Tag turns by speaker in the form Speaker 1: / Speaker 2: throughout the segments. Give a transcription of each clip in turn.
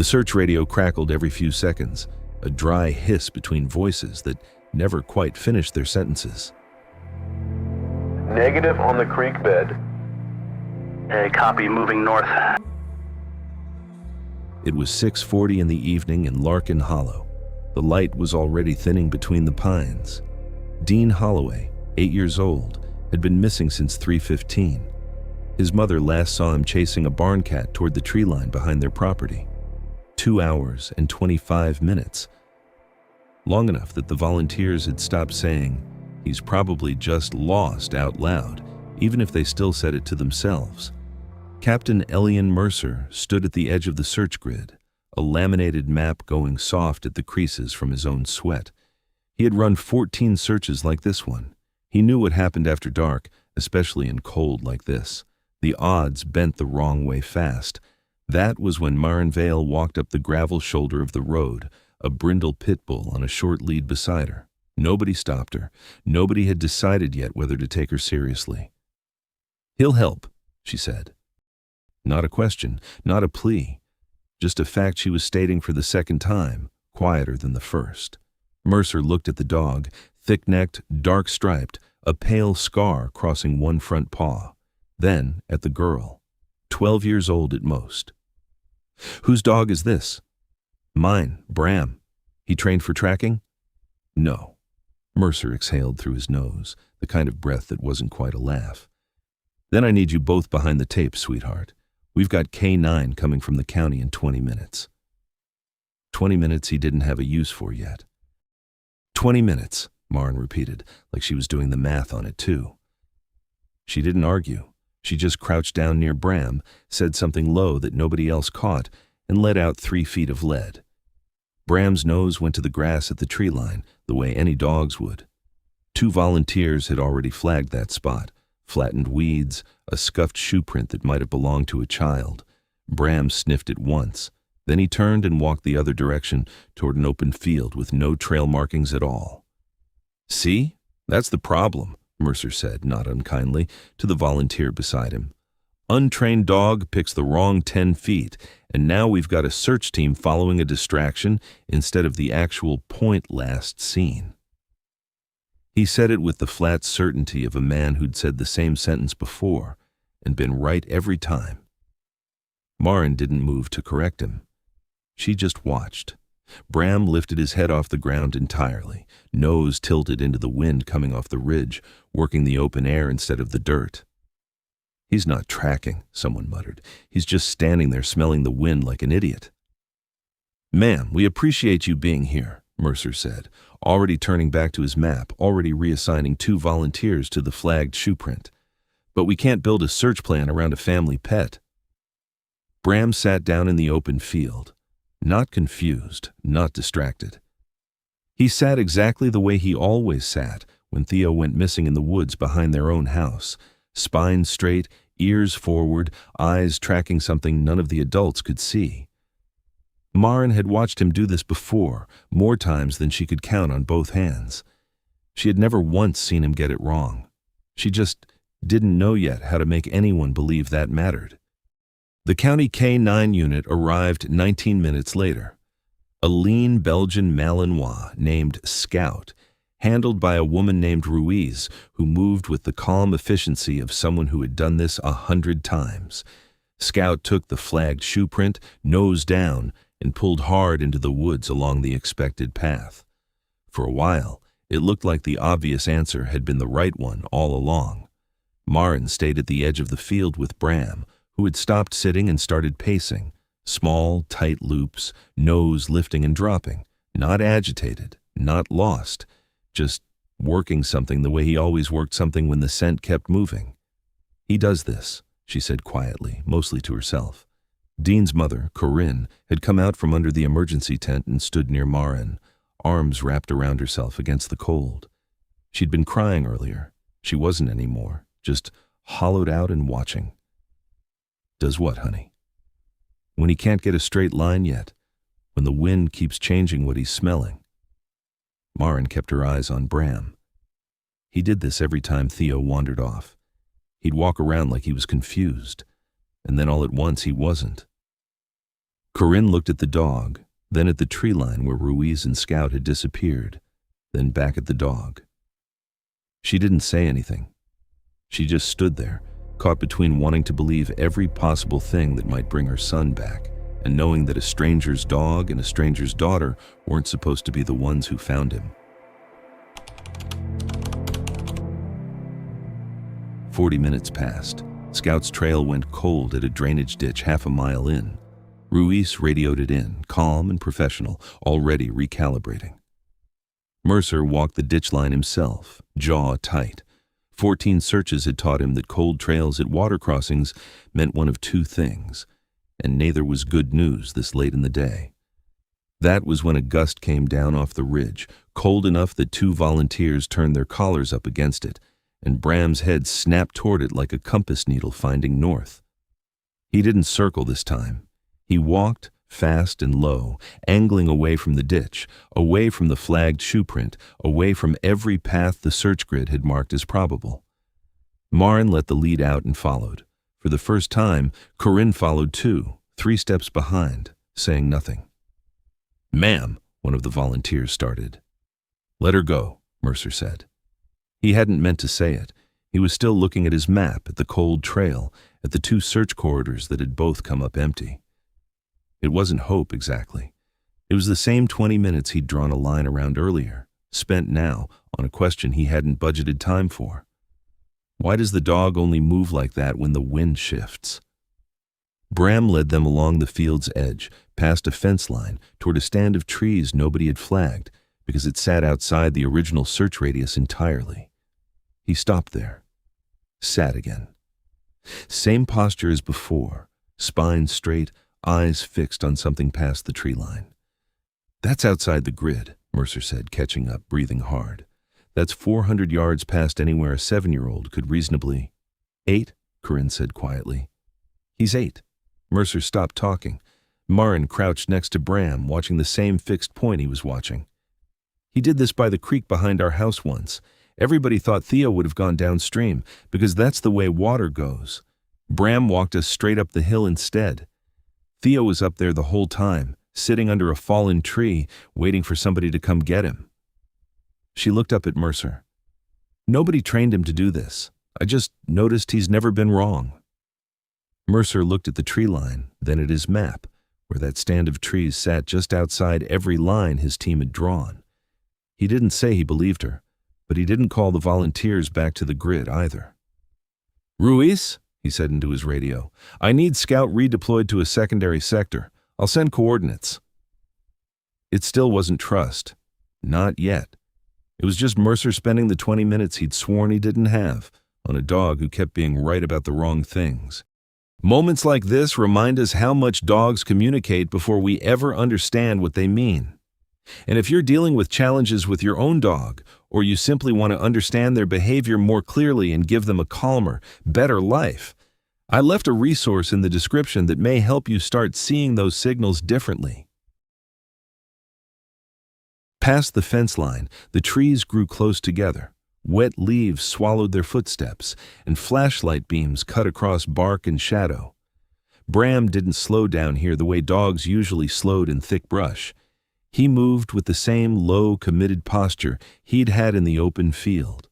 Speaker 1: The search radio crackled every few seconds, a dry hiss between voices that never quite finished their sentences.
Speaker 2: Negative on the creek bed.
Speaker 3: Copy, moving north.
Speaker 1: It was 6:40 in the evening in Larkin Hollow. The light was already thinning between the pines. Dean Holloway, 8 years old, had been missing since 3:15. His mother last saw him chasing a barn cat toward the tree line behind their property. 2 hours and 25 minutes. Long enough that the volunteers had stopped saying, "He's probably just lost," out loud, even if they still said it to themselves. Captain Elian Mercer stood at the edge of the search grid, a laminated map going soft at the creases from his own sweat. He had run 14 searches like this one. He knew what happened after dark, especially in cold like this. The odds bent the wrong way fast. That was when Maren Vale walked up the gravel shoulder of the road, a brindle pit bull on a short lead beside her. Nobody stopped her. Nobody had decided yet whether to take her seriously. "He'll help," she said. Not a question, not a plea. Just a fact she was stating for the second time, quieter than the first. Mercer looked at the dog, thick-necked, dark-striped, a pale scar crossing one front paw. Then at the girl, 12 years old at most. "Whose dog is this?" "Mine, Bram. He trained for tracking?" "No." Mercer exhaled through his nose, the kind of breath that wasn't quite a laugh. "Then I need you both behind the tape, sweetheart. We've got K9 coming from the county in 20 minutes. 20 minutes he didn't have a use for yet. 20 minutes, Maren repeated, like she was doing the math on it too. She didn't argue. She just crouched down near Bram, said something low that nobody else caught, and let out 3 feet of lead. Bram's nose went to the grass at the tree line, the way any dog's would. 2 volunteers had already flagged that spot. Flattened weeds, a scuffed shoe print that might have belonged to a child. Bram sniffed it once. Then he turned and walked the other direction toward an open field with no trail markings at all. "See? That's the problem," Mercer said, not unkindly, to the volunteer beside him. "Untrained dog picks the wrong 10 feet, and now we've got a search team following a distraction instead of the actual point last seen." He said it with the flat certainty of a man who'd said the same sentence before and been right every time. Maren didn't move to correct him. She just watched. Bram lifted his head off the ground entirely, nose tilted into the wind coming off the ridge, working the open air instead of the dirt. "He's not tracking," someone muttered. "He's just standing there smelling the wind like an idiot." "Ma'am, we appreciate you being here," Mercer said, already turning back to his map, already reassigning 2 volunteers to the flagged shoe print. "But we can't build a search plan around a family pet." Bram sat down in the open field, not confused, not distracted. He sat exactly the way he always sat when Theo went missing in the woods behind their own house, spine straight, ears forward, eyes tracking something none of the adults could see. Maren had watched him do this before, more times than she could count on both hands. She had never once seen him get it wrong. She just didn't know yet how to make anyone believe that mattered. The County K9 unit arrived 19 minutes later. A lean Belgian Malinois named Scout, handled by a woman named Ruiz, who moved with the calm efficiency of someone who had done this 100 times. Scout took the flagged shoe print, nose down, and pulled hard into the woods along the expected path. For a while, it looked like the obvious answer had been the right one all along. Maren stayed at the edge of the field with Bram, who had stopped sitting and started pacing, small, tight loops, nose lifting and dropping, not agitated, not lost, just working something the way he always worked something when the scent kept moving. "He does this," she said quietly, mostly to herself. Dean's mother, Corinne, had come out from under the emergency tent and stood near Maren, arms wrapped around herself against the cold. She'd been crying earlier. She wasn't anymore, just hollowed out and watching. "Does what, honey?" "When he can't get a straight line yet, when the wind keeps changing what he's smelling." Maren kept her eyes on Bram. He did this every time Theo wandered off. He'd walk around like he was confused, and then all at once he wasn't. Corinne looked at the dog, then at the tree line where Ruiz and Scout had disappeared, then back at the dog. She didn't say anything. She just stood there, caught between wanting to believe every possible thing that might bring her son back, and knowing that a stranger's dog and a stranger's daughter weren't supposed to be the ones who found him. 40 minutes passed. Scout's trail went cold at a drainage ditch half a mile in. Ruiz radioed it in, calm and professional, already recalibrating. Mercer walked the ditch line himself, jaw tight. 14 searches had taught him that cold trails at water crossings meant one of two things, and neither was good news this late in the day. That was when a gust came down off the ridge, cold enough that 2 volunteers turned their collars up against it, and Bram's head snapped toward it like a compass needle finding north. He didn't circle this time. He walked, fast and low, angling away from the ditch, away from the flagged shoe print, away from every path the search grid had marked as probable. Marin let the lead out and followed. For the first time, Corinne followed too, 3 steps behind, saying nothing. "Ma'am," one of the volunteers started. "Let her go," Mercer said. He hadn't meant to say it. He was still looking at his map, at the cold trail, at the 2 search corridors that had both come up empty. It wasn't hope, exactly. It was the same 20 minutes he'd drawn a line around earlier, spent now on a question he hadn't budgeted time for. Why does the dog only move like that when the wind shifts? Bram led them along the field's edge, past a fence line, toward a stand of trees nobody had flagged, because it sat outside the original search radius entirely. He stopped there. Sat again. Same posture as before, spine straight, eyes fixed on something past the tree line. "That's outside the grid," Mercer said, catching up, breathing hard. "That's 400 yards past anywhere a 7-year-old could reasonably—" "8," Corinne said quietly. "He's 8. Mercer stopped talking. Marin crouched next to Bram, watching the same fixed point he was watching. "He did this by the creek behind our house once. Everybody thought Theo would have gone downstream, because that's the way water goes. Bram walked us straight up the hill instead. Theo was up there the whole time, sitting under a fallen tree, waiting for somebody to come get him." She looked up at Mercer. "Nobody trained him to do this. I just noticed he's never been wrong." Mercer looked at the tree line, then at his map, where that stand of trees sat just outside every line his team had drawn. He didn't say he believed her, but he didn't call the volunteers back to the grid either. "Ruiz," he said into his radio, "I need Scout redeployed to a secondary sector. I'll send coordinates." It still wasn't trust. Not yet. It was just Mercer spending the 20 minutes he'd sworn he didn't have on a dog who kept being right about the wrong things. Moments like this remind us how much dogs communicate before we ever understand what they mean. And if you're dealing with challenges with your own dog, or you simply want to understand their behavior more clearly and give them a calmer, better life, I left a resource in the description that may help you start seeing those signals differently. Past the fence line, the trees grew close together. Wet leaves swallowed their footsteps, and flashlight beams cut across bark and shadow. Bram didn't slow down here the way dogs usually slowed in thick brush. He moved with the same low, committed posture he'd had in the open field.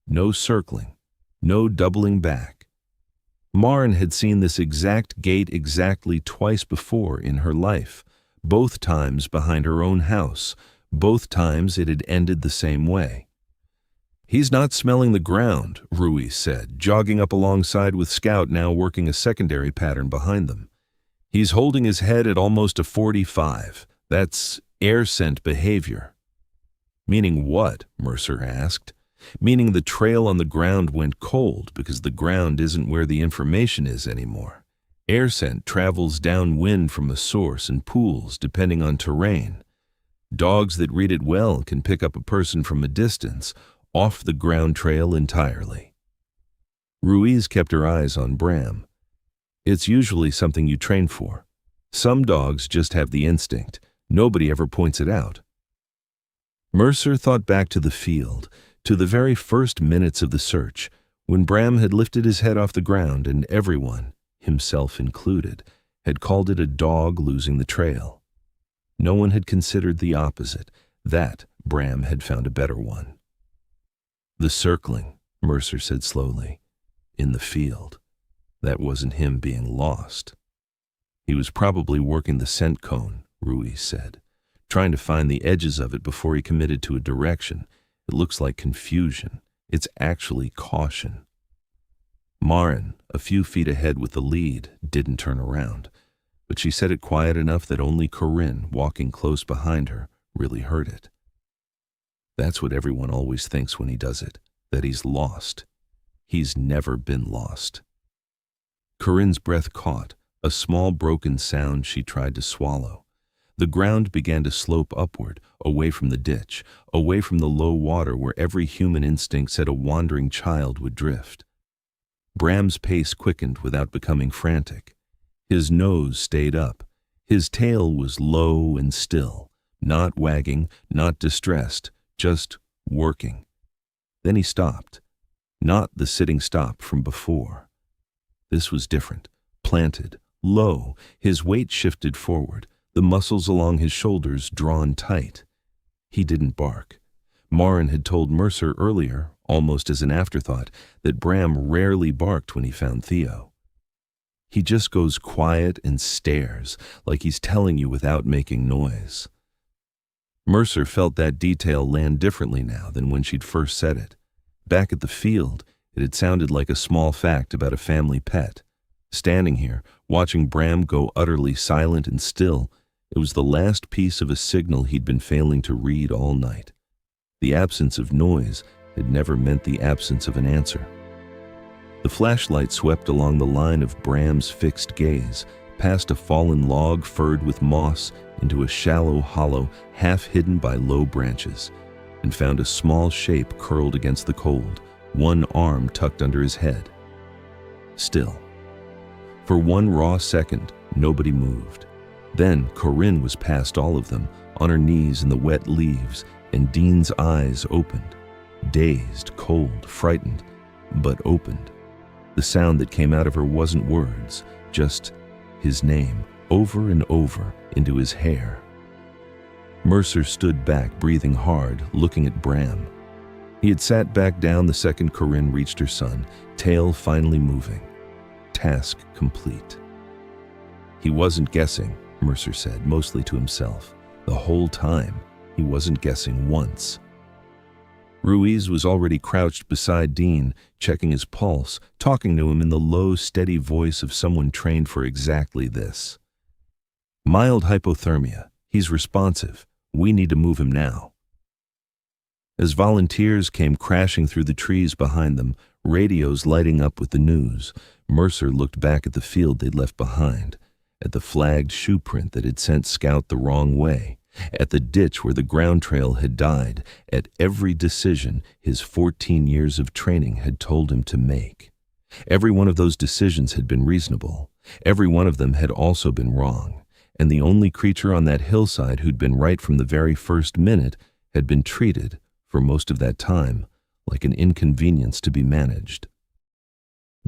Speaker 1: No circling, no doubling back. Marin had seen this exact gait exactly twice before in her life, both times behind her own house, both times it had ended the same way. "He's not smelling the ground," Ruiz said, jogging up alongside with Scout now working a secondary pattern behind them. "He's holding his head at almost a 45. That's air scent behavior." "Meaning what?" Mercer asked. "Meaning the trail on the ground went cold because the ground isn't where the information is anymore. Air scent travels downwind from a source and pools depending on terrain. Dogs that read it well can pick up a person from a distance, off the ground trail entirely." Ruiz kept her eyes on Bram. "It's usually something you train for. Some dogs just have the instinct. Nobody ever points it out." Mercer thought back to the field, to the very first minutes of the search, when Bram had lifted his head off the ground and everyone, himself included, had called it a dog losing the trail. No one had considered the opposite, that Bram had found a better one. The circling, Mercer said slowly, in the field. That wasn't him being lost. He was probably working the scent cone, Ruiz said, trying to find the edges of it before he committed to a direction. It looks like confusion. It's actually caution. Maren, a few feet ahead with the lead, didn't turn around, but she said it quiet enough that only Corinne, walking close behind her, really heard it. That's what everyone always thinks when he does it, that he's lost. He's never been lost. Corinne's breath caught, a small broken sound she tried to swallow. The ground began to slope upward, away from the ditch, away from the low water where every human instinct said a wandering child would drift. Bram's pace quickened without becoming frantic. His nose stayed up. His tail was low and still, not wagging, not distressed, just working. Then he stopped. Not the sitting stop from before. This was different, planted, low, his weight shifted forward, the muscles along his shoulders drawn tight. He didn't bark. Maren had told Mercer earlier, almost as an afterthought, that Bram rarely barked when he found Theo. He just goes quiet and stares, like he's telling you without making noise. Mercer felt that detail land differently now than when she'd first said it. Back at the field, it had sounded like a small fact about a family pet. Standing here, watching Bram go utterly silent and still, it was the last piece of a signal he'd been failing to read all night. The absence of noise had never meant the absence of an answer. The flashlight swept along the line of Bram's fixed gaze, past a fallen log furred with moss into a shallow hollow half hidden by low branches, and found a small shape curled against the cold, one arm tucked under his head. Still. For one raw second, nobody moved. Then Corinne was past all of them, on her knees in the wet leaves, and Dean's eyes opened. Dazed, cold, frightened, but opened. The sound that came out of her wasn't words, just his name, over and over, into his hair. Mercer stood back, breathing hard, looking at Bram. He had sat back down the second Corinne reached her son, tail finally moving. Task complete. He wasn't guessing, Mercer said, mostly to himself. The whole time, he wasn't guessing once. Ruiz was already crouched beside Dean, checking his pulse, talking to him in the low, steady voice of someone trained for exactly this. Mild hypothermia. He's responsive. We need to move him now. As volunteers came crashing through the trees behind them, radios lighting up with the news, Mercer looked back at the field they'd left behind, at the flagged shoe print that had sent Scout the wrong way, at the ditch where the ground trail had died, at every decision his 14 years of training had told him to make. Every one of those decisions had been reasonable. Every one of them had also been wrong, and the only creature on that hillside who'd been right from the very first minute had been treated, for most of that time, like an inconvenience to be managed.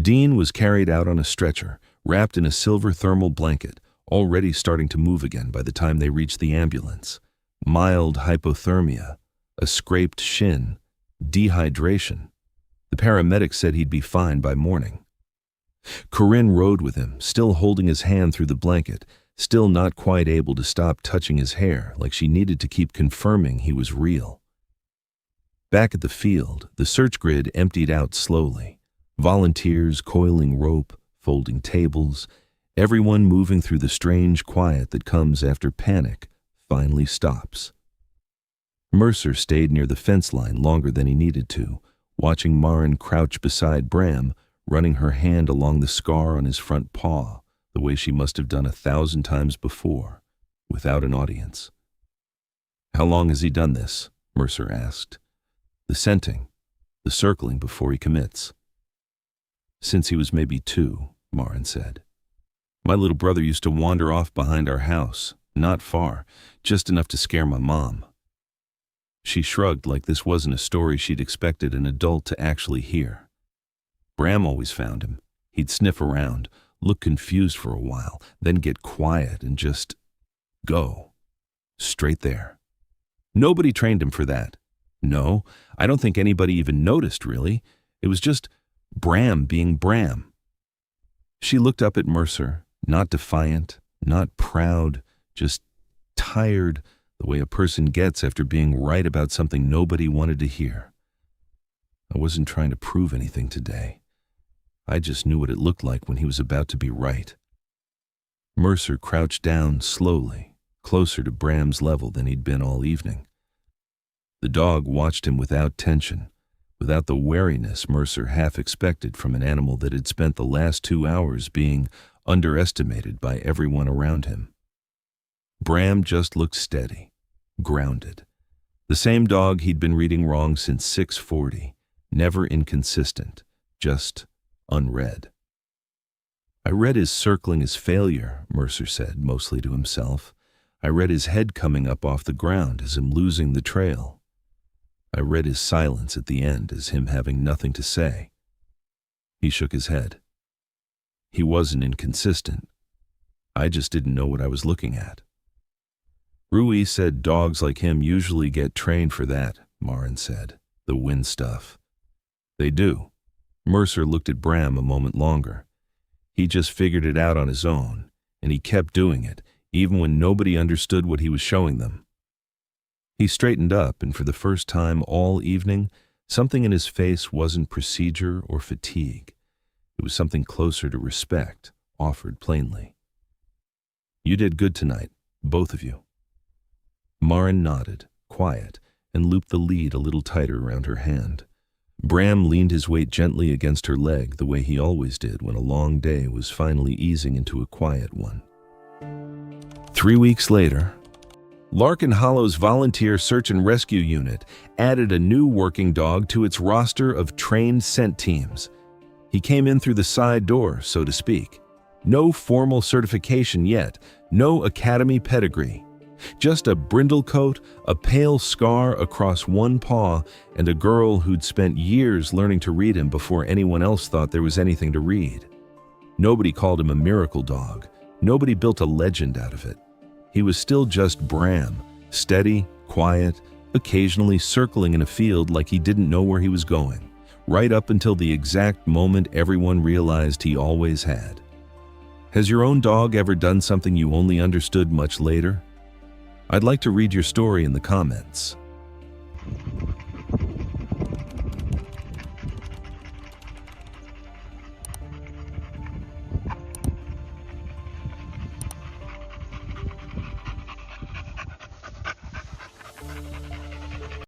Speaker 1: Dean was carried out on a stretcher, wrapped in a silver thermal blanket, already starting to move again by the time they reached the ambulance. Mild hypothermia, a scraped shin, dehydration. The paramedic said he'd be fine by morning. Corinne rode with him, still holding his hand through the blanket, still not quite able to stop touching his hair, like she needed to keep confirming he was real. Back at the field, the search grid emptied out slowly. Volunteers coiling rope, folding tables, everyone moving through the strange quiet that comes after panic finally stops. Mercer stayed near the fence line longer than he needed to, watching Maren crouch beside Bram, running her hand along the scar on his front paw, the way she must have done 1,000 times before, without an audience. "How long has he done this?" Mercer asked. "The scenting, the circling before he commits." "Since he was maybe 2, Maren said. "My little brother used to wander off behind our house, not far, just enough to scare my mom." She shrugged like this wasn't a story she'd expected an adult to actually hear. "Bram always found him. He'd sniff around, look confused for a while, then get quiet and just go. Straight there. Nobody trained him for that. No, I don't think anybody even noticed, really. It was just Bram being Bram. She looked up at Mercer, not defiant, not proud, just tired, the way a person gets after being right about something nobody wanted to hear. I wasn't trying to prove anything today. I just knew what it looked like when he was about to be right. Mercer crouched down slowly, closer to Bram's level than he'd been all evening. The dog watched him without tension, without the wariness Mercer half expected from an animal that had spent the last 2 hours being underestimated by everyone around him. Bram just looked steady, grounded. The same dog he'd been reading wrong since 6:40, never inconsistent, just unread. I read his circling his failure, Mercer said, mostly to himself. I read his head coming up off the ground as him losing the trail. I read his silence at the end as him having nothing to say. He shook his head. He wasn't inconsistent. I just didn't know what I was looking at. Rui said dogs like him usually get trained for that, Marin said, the wind stuff. They do. Mercer looked at Bram a moment longer. He just figured it out on his own, and he kept doing it, even when nobody understood what he was showing them. He straightened up, and for the first time all evening, something in his face wasn't procedure or fatigue. It was something closer to respect, offered plainly. You did good tonight, both of you. Marin nodded, quiet, and looped the lead a little tighter around her hand. Bram leaned his weight gently against her leg the way he always did when a long day was finally easing into a quiet one. 3 weeks later, Larkin Hollow's volunteer search and rescue unit added a new working dog to its roster of trained scent teams. He came in through the side door, so to speak. No formal certification yet, no academy pedigree. Just a brindle coat, a pale scar across one paw, and a girl who'd spent years learning to read him before anyone else thought there was anything to read. Nobody called him a miracle dog. Nobody built a legend out of it. He was still just Bram, steady, quiet, occasionally circling in a field like he didn't know where he was going, right up until the exact moment everyone realized he always had. Has your own dog ever done something you only understood much later? I'd like to read your story in the comments.